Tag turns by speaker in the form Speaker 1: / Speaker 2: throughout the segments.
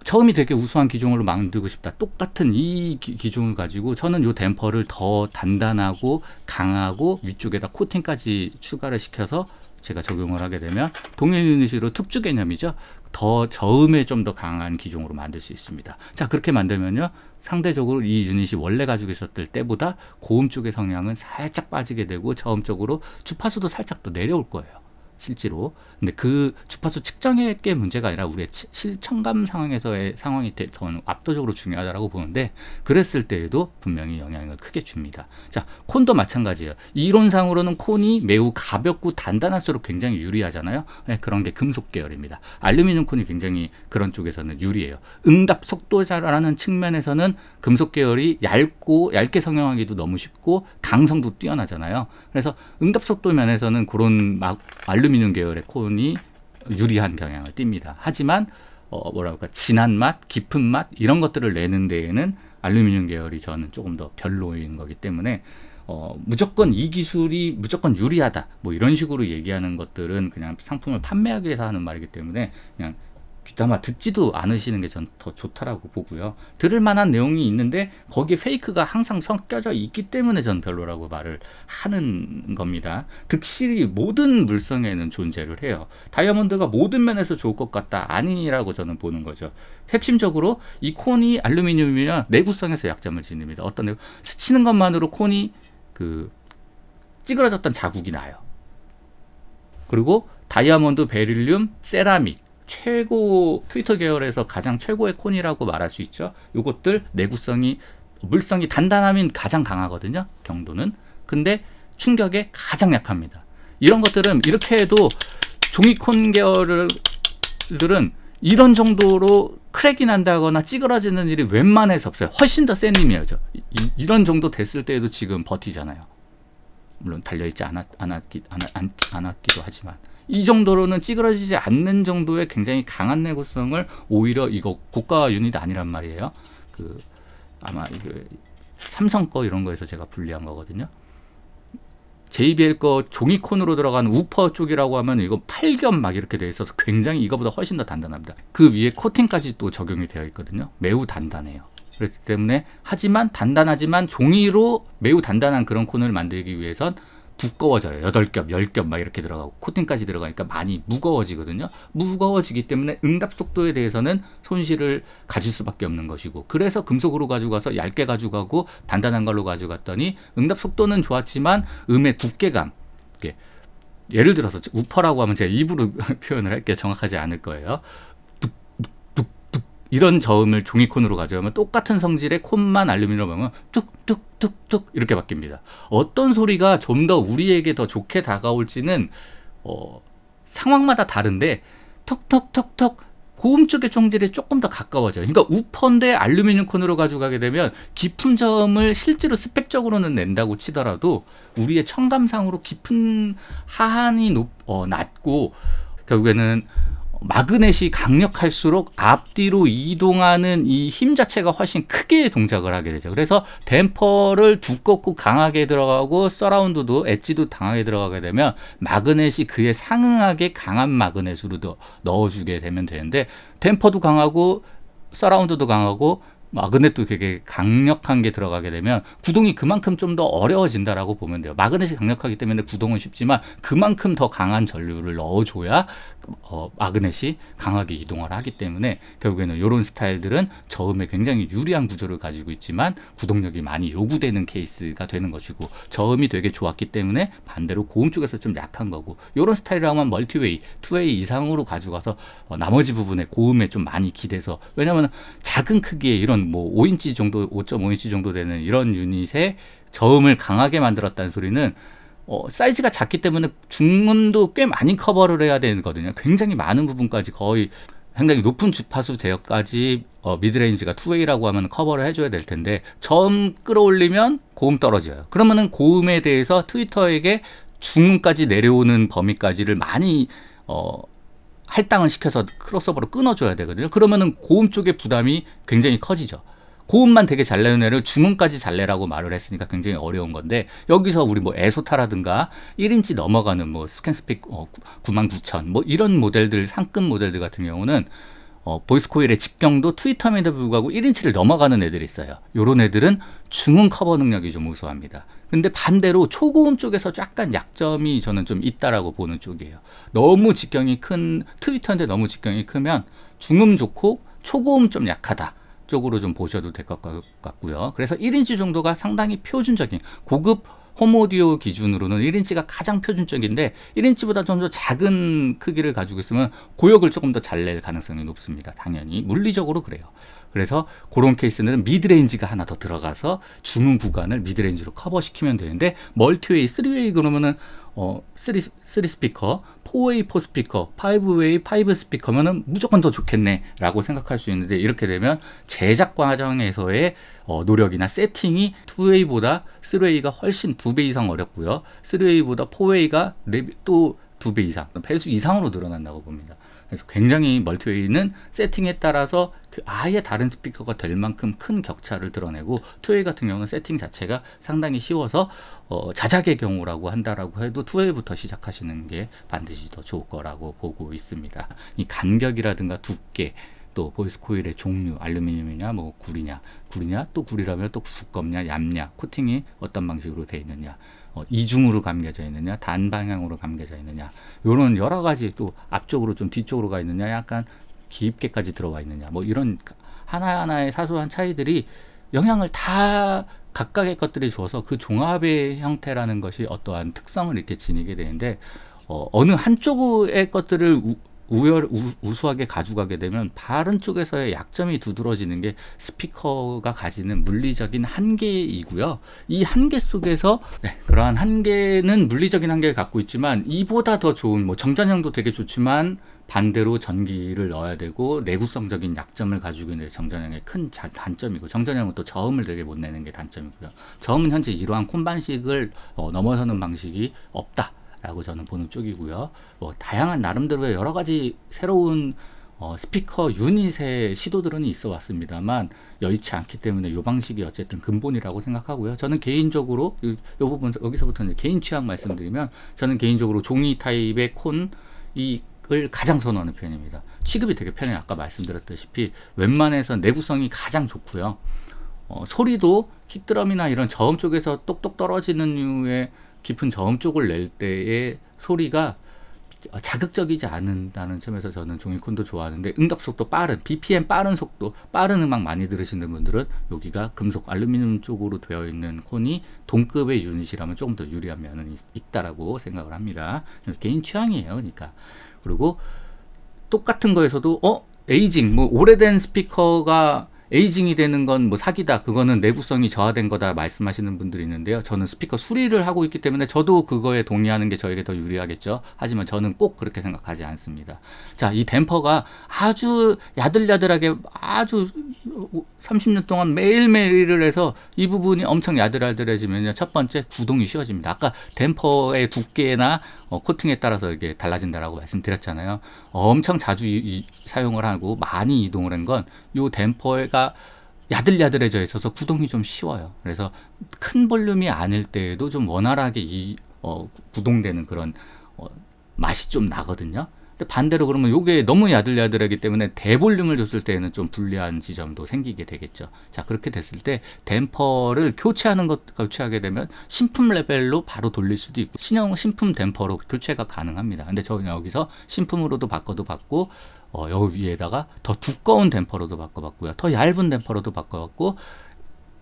Speaker 1: 저음이 되게 우수한 기종으로 만들고 싶다. 똑같은 이 기종을 가지고 저는 요 댐퍼를 더 단단하고 강하고 위쪽에다 코팅까지 추가를 시켜서 제가 적용을 하게 되면 동일 유닛으로 특주 개념이죠. 더 저음에 좀 더 강한 기종으로 만들 수 있습니다. 자, 그렇게 만들면요, 상대적으로 이 유닛이 원래 가지고 있었을 때보다 고음 쪽의 성향은 살짝 빠지게 되고 저음 쪽으로 주파수도 살짝 더 내려올 거예요, 실제로. 근데 그 주파수 측정의 게 문제가 아니라 우리의 실청감 상황에서의 상황이 더 압도적으로 중요하다고 보는데, 그랬을 때에도 분명히 영향을 크게 줍니다. 자, 콘도 마찬가지예요. 이론상으로는 콘이 매우 가볍고 단단할수록 굉장히 유리하잖아요. 네, 그런 게 금속 계열입니다. 알루미늄 콘이 굉장히 그런 쪽에서는 유리해요. 응답 속도라는 측면에서는 금속 계열이 얇게 성형하기도 너무 쉽고 강성도 뛰어나잖아요. 그래서 응답 속도 면에서는 그런 알루미늄 계열의 콘이 유리한 경향을 띱니다. 하지만 뭐랄까, 진한 맛, 깊은 맛 이런 것들을 내는 데에는 알루미늄 계열이 저는 조금 더 별로인 거기 때문에 무조건 이 기술이 무조건 유리하다 뭐 이런 식으로 얘기하는 것들은 그냥 상품을 판매하기 위해서 하는 말이기 때문에 그냥 귀담아 듣지도 않으시는 게 전 더 좋다라고 보고요. 들을 만한 내용이 있는데 거기에 페이크가 항상 섞여져 있기 때문에 전 별로라고 말을 하는 겁니다. 득실이 모든 물성에는 존재를 해요. 다이아몬드가 모든 면에서 좋을 것 같다, 아니라고 저는 보는 거죠. 핵심적으로 이 콘이 알루미늄이면 내구성에서 약점을 지닙니다. 스치는 것만으로 콘이 찌그러졌던 자국이 나요. 그리고 다이아몬드, 베릴륨, 세라믹 최고, 트위터 계열에서 가장 최고의 콘이라고 말할 수 있죠. 요것들 내구성이, 물성이 단단하면 가장 강하거든요, 경도는. 근데 충격에 가장 약합니다. 이런 것들은 이렇게 해도 종이콘 계열들은 이런 정도로 크랙이 난다거나 찌그러지는 일이 웬만해서 없어요. 훨씬 더 센 힘이죠. 이런 정도 됐을 때에도 지금 버티잖아요. 물론 달려있지 않았기도 하지만 이 정도로는 찌그러지지 않는 정도의 굉장히 강한 내구성을, 오히려 이거 고가 유닛 아니란 말이에요. 아마 삼성 거 이런 거에서 제가 분리한 거거든요. JBL 거 종이콘으로 들어가는 우퍼 쪽이라고 하면 이거 8겹 막 이렇게 돼 있어서 굉장히 이거보다 훨씬 더 단단합니다. 그 위에 코팅까지 또 적용이 되어 있거든요. 매우 단단해요. 그렇기 때문에, 하지만 단단하지만 종이로 매우 단단한 그런 콘을 만들기 위해선 두꺼워져요. 8겹, 10겹 막 이렇게 들어가고 코팅까지 들어가니까 많이 무거워지거든요. 무거워지기 때문에 응답 속도에 대해서는 손실을 가질 수밖에 없는 것이고, 그래서 금속으로 가져가서 얇게 가져가고 단단한 걸로 가져갔더니 응답 속도는 좋았지만 음의 두께감, 예를 들어서 우퍼라고 하면 제가 입으로 표현을 할게요. 정확하지 않을 거예요. 이런 저음을 종이콘으로 가져가면 똑같은 성질의 콘만 알루미늄으로 하면 뚝뚝뚝뚝 이렇게 바뀝니다. 어떤 소리가 좀 더 우리에게 더 좋게 다가올지는 상황마다 다른데, 턱턱턱턱 고음 쪽의 총질이 조금 더 가까워져요. 그러니까 우퍼인데 알루미늄 콘으로 가져가게 되면 깊은 저음을 실제로 스펙적으로는 낸다고 치더라도 우리의 청감상으로 깊은 하한이 낮고, 결국에는 마그넷이 강력할수록 앞뒤로 이동하는 이 힘 자체가 훨씬 크게 동작을 하게 되죠. 그래서 댐퍼를 두껍고 강하게 들어가고 서라운드도 엣지도 강하게 들어가게 되면 마그넷이 그에 상응하게 강한 마그넷으로 넣어주게 되면 되는데, 댐퍼도 강하고 서라운드도 강하고 마그넷도 되게 강력한 게 들어가게 되면 구동이 그만큼 좀 더 어려워진다라고 보면 돼요. 마그넷이 강력하기 때문에 구동은 쉽지만 그만큼 더 강한 전류를 넣어줘야 마그넷이 강하게 이동을 하기 때문에, 결국에는 이런 스타일들은 저음에 굉장히 유리한 구조를 가지고 있지만 구동력이 많이 요구되는 케이스가 되는 것이고, 저음이 되게 좋았기 때문에 반대로 고음 쪽에서 좀 약한 거고, 이런 스타일이라면 멀티웨이, 투웨이 이상으로 가져가서 나머지 부분에 고음에 좀 많이 기대서, 왜냐하면 작은 크기의 이런 5인치 정도, 5.5인치 정도 되는 이런 유닛에 저음을 강하게 만들었다는 소리는 사이즈가 작기 때문에 중음도 꽤 많이 커버를 해야 되거든요. 굉장히 많은 부분까지, 거의 굉장히 높은 주파수 제어까지 미드레인지가 투웨이라고 하면 커버를 해줘야 될 텐데, 저음 끌어올리면 고음 떨어져요. 그러면은 고음에 대해서 트위터에게 중음까지 내려오는 범위까지를 많이 할당을 시켜서 크로스오버로 끊어줘야 되거든요. 그러면은 고음 쪽의 부담이 굉장히 커지죠. 고음만 되게 잘 내는 애를 중음까지 잘 내라고 말을 했으니까 굉장히 어려운 건데, 여기서 우리 에소타라든가 1인치 넘어가는 스캔스픽 99,000 이런 모델들, 상급 모델들 같은 경우는 보이스 코일의 직경도 트위터임에도 불구하고 1인치를 넘어가는 애들이 있어요. 요런 애들은 중음 커버 능력이 좀 우수합니다. 근데 반대로 초고음 쪽에서 약간 약점이 저는 좀 있다라고 보는 쪽이에요. 너무 직경이 큰 트위터인데 너무 직경이 크면 중음 좋고 초고음 좀 약하다 쪽으로 좀 보셔도 될 것 같고요. 그래서 1인치 정도가 상당히 표준적인 고급 홈오디오 기준으로는 1인치가 가장 표준적인데 1인치보다 좀 더 작은 크기를 가지고 있으면 고역을 조금 더 잘 낼 가능성이 높습니다. 당연히 물리적으로 그래요. 그래서 그런 케이스는 미드레인지가 하나 더 들어가서 중음 구간을 미드레인지로 커버시키면 되는데 멀티웨이, 3웨이 그러면은 3 스피커, 4웨이 4 스피커, 5웨이 5 스피커면은 무조건 더 좋겠네 라고 생각할 수 있는데 이렇게 되면 제작 과정에서의 노력이나 세팅이 2웨이보다 3웨이가 훨씬 2배 이상 어렵고요. 3웨이보다 4웨이가 또 2배 이상, 배수 이상으로 늘어난다고 봅니다. 그래서 굉장히 멀티웨이는 세팅에 따라서 아예 다른 스피커가 될 만큼 큰 격차를 드러내고 2웨이 같은 경우는 세팅 자체가 상당히 쉬워서 자작의 경우라고 한다라고 해도 2웨이부터 시작하시는 게 반드시 더 좋을 거라고 보고 있습니다. 이 간격이라든가 두께 또 보이스 코일의 종류, 알루미늄이냐 뭐 구리냐 또 구리라면 또 두껍냐 얇냐 코팅이 어떤 방식으로 되어 있느냐 이중으로 감겨져 있느냐 단방향으로 감겨져 있느냐 이런 여러 가지 또 앞쪽으로 좀 뒤쪽으로 가 있느냐 약간 깊게까지 들어와 있느냐 뭐 이런 하나하나의 사소한 차이들이 영향을 다 각각의 것들이 줘서 그 종합의 형태라는 것이 어떠한 특성을 이렇게 지니게 되는데 어느 한쪽의 것들을 우수하게 가져가게 되면 다른 쪽에서의 약점이 두드러지는 게 스피커가 가지는 물리적인 한계이고요. 이 한계 속에서 그러한 한계는 물리적인 한계를 갖고 있지만 이보다 더 좋은 뭐 정전형도 되게 좋지만 반대로 전기를 넣어야 되고 내구성적인 약점을 가지고 있는 정전형의 큰 단점이고 정전형은 또 저음을 되게 못 내는 게 단점이고요. 저음은 현재 이러한 콘반식을 넘어서는 방식이 없다. 라고 저는 보는 쪽이고요. 뭐 다양한 나름대로의 여러 가지 새로운 스피커 유닛의 시도들은 있어 왔습니다만 여의치 않기 때문에 이 방식이 어쨌든 근본이라고 생각하고요. 저는 개인적으로 이 부분 여기서부터 이제 개인 취향 말씀드리면 저는 개인적으로 종이 타입의 콘을 가장 선호하는 편입니다. 취급이 되게 편해요. 아까 말씀드렸다시피 웬만해서 내구성이 가장 좋고요. 소리도 킥드럼이나 이런 저음 쪽에서 똑똑 떨어지는 이유의 깊은 저음 쪽을 낼 때의 소리가 자극적이지 않는다는 점에서 저는 종이콘도 좋아하는데 응답 속도 빠른, BPM 빠른 속도, 빠른 음악 많이 들으시는 분들은 여기가 금속, 알루미늄 쪽으로 되어 있는 콘이 동급의 유닛이라면 조금 더 유리한 면은 있다라고 생각을 합니다. 개인 취향이에요. 그러니까. 그리고 똑같은 거에서도 에이징, 뭐 오래된 스피커가 에이징이 되는 건 뭐 사기다. 그거는 내구성이 저하된 거다 말씀하시는 분들이 있는데요. 저는 스피커 수리를 하고 있기 때문에 저도 그거에 동의하는 게 저에게 더 유리하겠죠. 하지만 저는 꼭 그렇게 생각하지 않습니다. 자, 이 댐퍼가 아주 야들야들하게 아주 30년 동안 매일매일 일을 해서 이 부분이 엄청 야들야들해지면 첫 번째 구동이 쉬워집니다. 아까 댐퍼의 두께나 코팅에 따라서 이게 달라진다라고 말씀드렸잖아요. 엄청 자주 사용을 하고 많이 이동을 한 건 이 댐퍼가 야들야들해져 있어서 구동이 좀 쉬워요. 그래서 큰 볼륨이 아닐 때에도 좀 원활하게 구동되는 그런 맛이 좀 나거든요. 근데 반대로 그러면 이게 너무 야들야들하기 때문에 대볼륨을 줬을 때에는 좀 불리한 지점도 생기게 되겠죠. 자, 그렇게 됐을 때 댐퍼를 교체하게 되면 신품 레벨로 바로 돌릴 수도 있고 신품 댐퍼로 교체가 가능합니다. 근데 저는 여기서 신품으로도 바꿔도 받고 여기 위에다가 더 두꺼운 댐퍼로도 바꿔봤고요. 더 얇은 댐퍼로도 바꿔봤고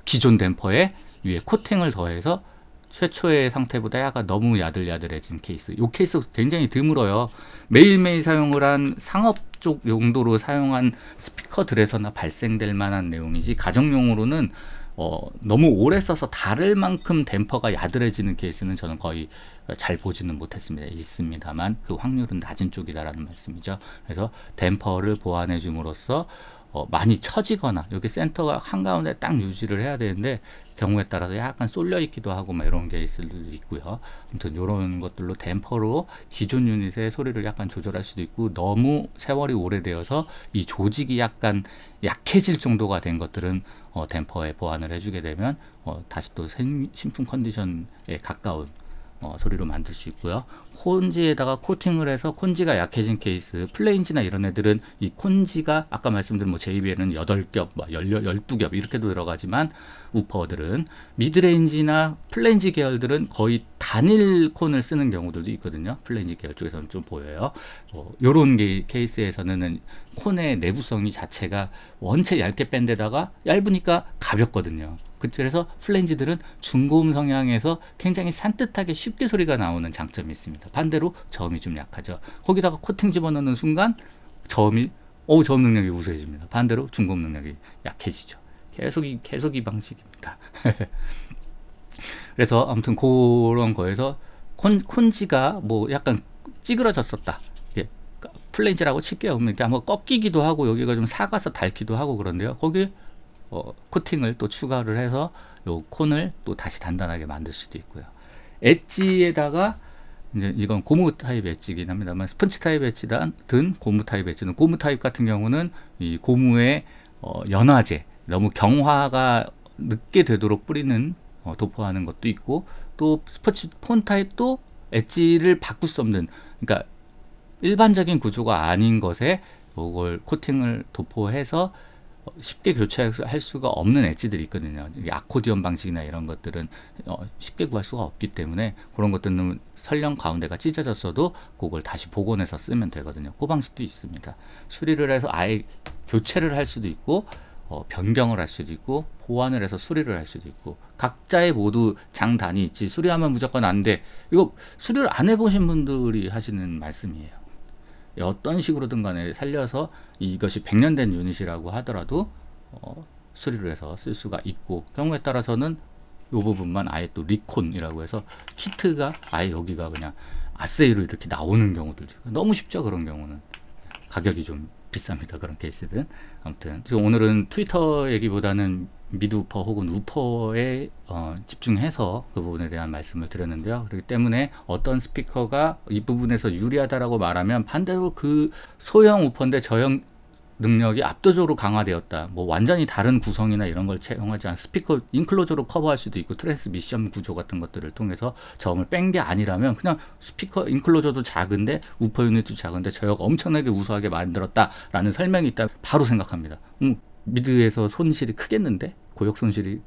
Speaker 1: 기존 댐퍼에 위에 코팅을 더해서 최초의 상태보다 약간 너무 야들야들해진 케이스. 이 케이스 굉장히 드물어요. 매일매일 사용을 한 상업 쪽 용도로 사용한 스피커들에서나 발생될 만한 내용이지 가정용으로는 너무 오래 써서 다를 만큼 댐퍼가 야들해지는 케이스는 저는 거의 잘 보지는 못했습니다. 있습니다만 그 확률은 낮은 쪽이다라는 말씀이죠. 그래서 댐퍼를 보완해 줌으로써 많이 처지거나 여기 센터가 한가운데 딱 유지를 해야 되는데 경우에 따라서 약간 쏠려 있기도 하고 막 이런 게 있을 수도 있고요. 아무튼 이런 것들로 댐퍼로 기존 유닛의 소리를 약간 조절할 수도 있고 너무 세월이 오래되어서 이 조직이 약간 약해질 정도가 된 것들은 댐퍼에 보완을 해주게 되면 다시 또 신품 컨디션에 가까운 소리로 만들 수 있고요. 콘지에다가 코팅을 해서 콘지가 약해진 케이스, 플레인지나 이런 애들은 이 콘지가 아까 말씀드린 뭐 JBL은 8겹, 12겹 이렇게도 들어가지만 우퍼들은 미드레인지나 플레인지 계열들은 거의 단일 콘을 쓰는 경우들도 있거든요. 플레인지 계열 쪽에서는 좀 보여요. 요런 케이스에서는 콘의 내구성이 자체가 원체 얇게 뺀 데다가 얇으니까 가볍거든요. 그래서 플레인지들은 중고음 성향에서 굉장히 산뜻하게 쉽게 소리가 나오는 장점이 있습니다. 반대로 저음이 좀 약하죠. 거기다가 코팅 집어넣는 순간 저음 능력이 우수해집니다. 반대로 중고음 능력이 약해지죠. 계속 이 방식입니다. 그래서 아무튼 그런 거에서 콘지가 뭐 약간 찌그러졌었다. 플레인지라고 칠게요. 이렇게 한번 꺾이기도 하고 여기가 좀 사가서 닳기도 하고 그런데요. 거기 코팅을 또 추가를 해서 요 콘을 또 다시 단단하게 만들 수도 있고요. 엣지에다가 이제 이건 고무 타입 엣지긴 합니다만 스펀지 타입 엣지든 고무 타입 엣지는 고무 타입 같은 경우는 이 고무의 연화제 너무 경화가 늦게 되도록 뿌리는 도포하는 것도 있고 또 스펀지 폰 타입도 엣지를 바꿀 수 없는 그러니까 일반적인 구조가 아닌 것에 이걸 코팅을 도포해서 쉽게 교체할 수가 없는 엣지들이 있거든요. 아코디언 방식이나 이런 것들은 쉽게 구할 수가 없기 때문에 그런 것들은 설령 가운데가 찢어졌어도 그걸 다시 복원해서 쓰면 되거든요. 그 방식도 있습니다. 수리를 해서 아예 교체를 할 수도 있고 변경을 할 수도 있고 보완을 해서 수리를 할 수도 있고 각자의 모두 장단이 있지 수리하면 무조건 안 돼. 이거 수리를 안 해보신 분들이 하시는 말씀이에요. 어떤 식으로든 간에 살려서 이것이 100년 된 유닛이라고 하더라도 수리를 해서 쓸 수가 있고 경우에 따라서는 이 부분만 아예 또 리콘이라고 해서 키트가 아예 여기가 그냥 아세이로 이렇게 나오는 경우들도 너무 쉽죠. 그런 경우는 가격이 좀 비쌉니다. 그런 케이스든 아무튼 오늘은 트위터 얘기보다는 미드 우퍼 혹은 우퍼에 집중해서 그 부분에 대한 말씀을 드렸는데요. 그렇기 때문에 어떤 스피커가 이 부분에서 유리하다라고 말하면 반대로 그 소형 우퍼인데 저형 능력이 압도적으로 강화되었다. 뭐 완전히 다른 구성이나 이런 걸 채용하지 않은 스피커 인클로저로 커버할 수도 있고 트랜스미션 구조 같은 것들을 통해서 저음을 뺀 게 아니라면 그냥 스피커 인클로저도 작은데 우퍼 유닛도 작은데 저역 엄청나게 우수하게 만들었다라는 설명이 있다 바로 생각합니다. 미드에서 손실이 크겠는데 고역 손실이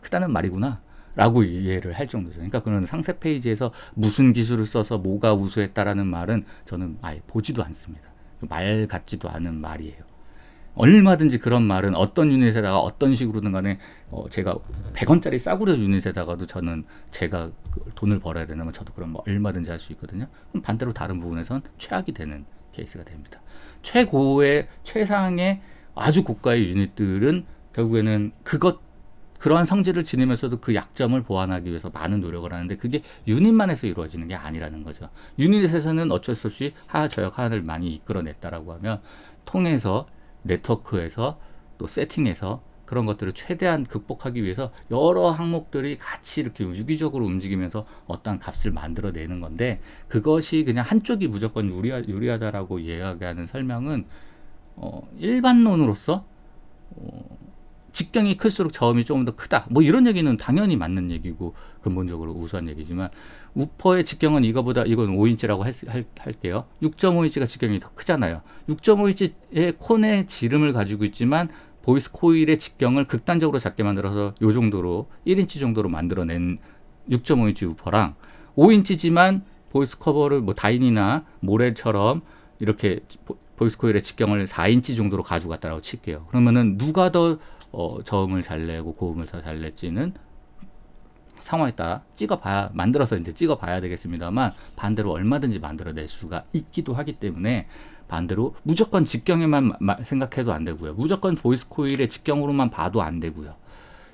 Speaker 1: 크다는 말이구나 라고 이해를 할 정도죠. 그러니까 그런 상세 페이지에서 무슨 기술을 써서 뭐가 우수했다라는 말은 저는 아예 보지도 않습니다. 말 같지도 않은 말이에요. 얼마든지 그런 말은 어떤 유닛에다가 어떤 식으로든 간에 제가 100원짜리 싸구려 유닛에다가도 저는 제가 돈을 벌어야 되면 저도 그런 뭐 얼마든지 할 수 있거든요. 그럼 반대로 다른 부분에선 최악이 되는 케이스가 됩니다. 최상의 아주 고가의 유닛들은 결국에는 그러한 성질을 지니면서도 그 약점을 보완하기 위해서 많은 노력을 하는데 그게 유닛만 해서 이루어지는 게 아니라는 거죠. 유닛에서는 어쩔 수 없이 저역 하나를 많이 이끌어냈다라고 하면 통해서 네트워크에서 또 세팅해서 그런 것들을 최대한 극복하기 위해서 여러 항목들이 같이 이렇게 유기적으로 움직이면서 어떠한 값을 만들어내는 건데 그것이 그냥 한쪽이 무조건 유리하다라고 이야기하는 설명은 일반론으로서 직경이 클수록 저음이 조금 더 크다. 뭐 이런 얘기는 당연히 맞는 얘기고 근본적으로 우수한 얘기지만 우퍼의 직경은 이건 5인치라고 할게요. 6.5인치가 직경이 더 크잖아요. 6.5인치의 콘의 지름을 가지고 있지만 보이스 코일의 직경을 극단적으로 작게 만들어서 요 정도로 1인치 정도로 만들어낸 6.5인치 우퍼랑 5인치지만 보이스 커버를 뭐 다인이나 모렐처럼 이렇게 보이스 코일의 직경을 4인치 정도로 가져갔다고 칠게요. 그러면은 누가 더 저음을 잘 내고 고음을 더 잘 낼지는 상황에 따라 만들어서 이제 찍어봐야 되겠습니다만 반대로 얼마든지 만들어낼 수가 있기도 하기 때문에 반대로 무조건 직경에만 생각해도 안 되고요. 무조건 보이스 코일의 직경으로만 봐도 안 되고요.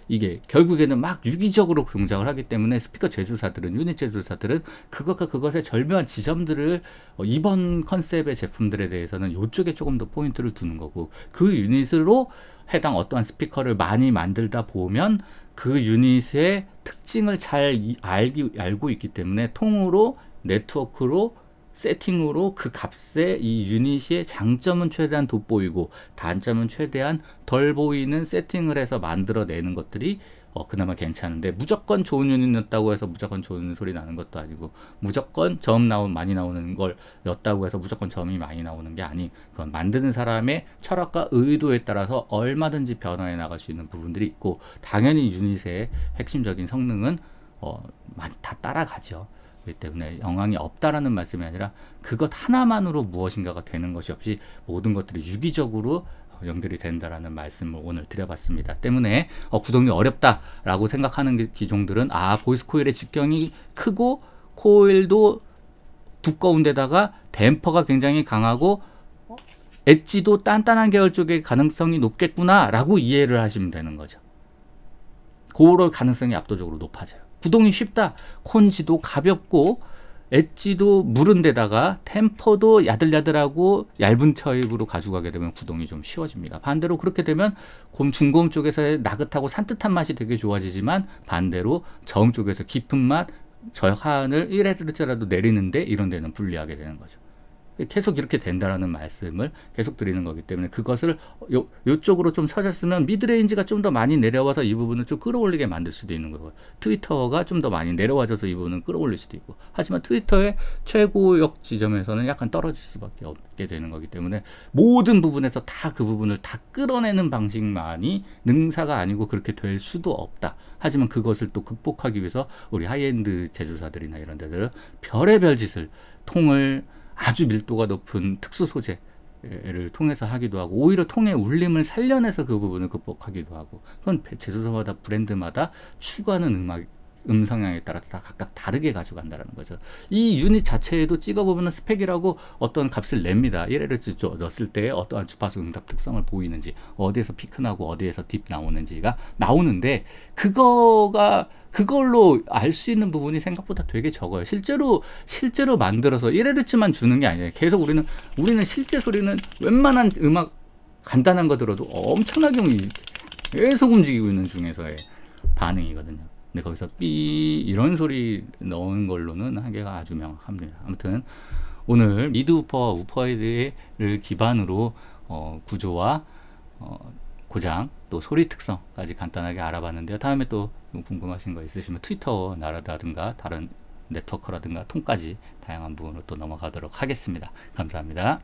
Speaker 1: 이게 결국에는 막 유기적으로 동작을 하기 때문에 스피커 제조사들은 유닛 제조사들은 그것과 그것의 절묘한 지점들을 이번 컨셉의 제품들에 대해서는 이쪽에 조금 더 포인트를 두는 거고 그 유닛으로 해당 어떠한 스피커를 많이 만들다 보면 그 유닛의 특징을 잘 알고 있기 때문에 통으로 네트워크로 세팅으로 그 값에 이 유닛의 장점은 최대한 돋보이고 단점은 최대한 덜 보이는 세팅을 해서 만들어내는 것들이 그나마 괜찮은데, 무조건 좋은 유닛 넣었다고 해서 무조건 좋은 소리 나는 것도 아니고, 무조건 점 많이 나오는 걸 넣었다고 해서 무조건 점이 많이 나오는 게 아닌, 그건 만드는 사람의 철학과 의도에 따라서 얼마든지 변화해 나갈 수 있는 부분들이 있고, 당연히 유닛의 핵심적인 성능은 많이 다 따라가죠. 그렇기 때문에 영향이 없다라는 말씀이 아니라 그것 하나만으로 무엇인가가 되는 것이 없이 모든 것들이 유기적으로 연결이 된다라는 말씀을 오늘 드려봤습니다. 때문에 구동이 어렵다라고 생각하는 기종들은 보이스 코일의 직경이 크고 코일도 두꺼운 데다가 댐퍼가 굉장히 강하고 엣지도 단단한 계열 쪽의 가능성이 높겠구나 라고 이해를 하시면 되는 거죠. 그럴 가능성이 압도적으로 높아져요. 구동이 쉽다. 콘지도 가볍고 엣지도 무른 데다가 템퍼도 야들야들하고 얇은 처입으로 가져가게 되면 구동이 좀 쉬워집니다. 반대로 그렇게 되면 중고음 쪽에서의 나긋하고 산뜻한 맛이 되게 좋아지지만, 반대로 저음 쪽에서 깊은 맛, 저하을 1Hz라도 내리는데 이런 데는 불리하게 되는 거죠. 계속 이렇게 된다라는 말씀을 계속 드리는 거기 때문에, 그것을 요쪽으로 좀 쳐졌으면 미드레인지가 좀 더 많이 내려와서 이 부분을 좀 끌어올리게 만들 수도 있는 거고, 트위터가 좀 더 많이 내려와줘서 이 부분을 끌어올릴 수도 있고, 하지만 트위터의 최고역 지점에서는 약간 떨어질 수밖에 없게 되는 거기 때문에, 모든 부분에서 다 그 부분을 다 끌어내는 방식만이 능사가 아니고 그렇게 될 수도 없다. 하지만 그것을 또 극복하기 위해서 우리 하이엔드 제조사들이나 이런 데들은 별의별 짓을, 통을 아주 밀도가 높은 특수 소재를 통해서 하기도 하고, 오히려 통의 울림을 살려내서 그 부분을 극복하기도 하고, 그건 제조사마다 브랜드마다 추구하는 성향에 따라서 다 각각 다르게 가져간다는 거죠. 이 유닛 자체에도 찍어보면 스펙이라고 어떤 값을 냅니다. 1Hz 넣었을 때 어떠한 주파수 응답 특성을 보이는지, 어디에서 피크 나고 어디에서 딥 나오는지가 나오는데, 그걸로 알 수 있는 부분이 생각보다 되게 적어요. 실제로 만들어서 1Hz만 주는 게 아니에요. 계속 우리는 실제 소리는 웬만한 음악 간단한 거 들어도 엄청나게 계속 움직이고 있는 중에서의 반응이거든요. 근데 거기서 삐 이런 소리 넣은 걸로는 한계가 아주 명확합니다. 아무튼 오늘 미드 우퍼헤드를 기반으로 구조와 고장, 또 소리 특성까지 간단하게 알아봤는데요. 다음에 또 궁금하신 거 있으시면 트위터라든가 다른 네트워크라든가 통까지 다양한 부분으로 또 넘어가도록 하겠습니다. 감사합니다.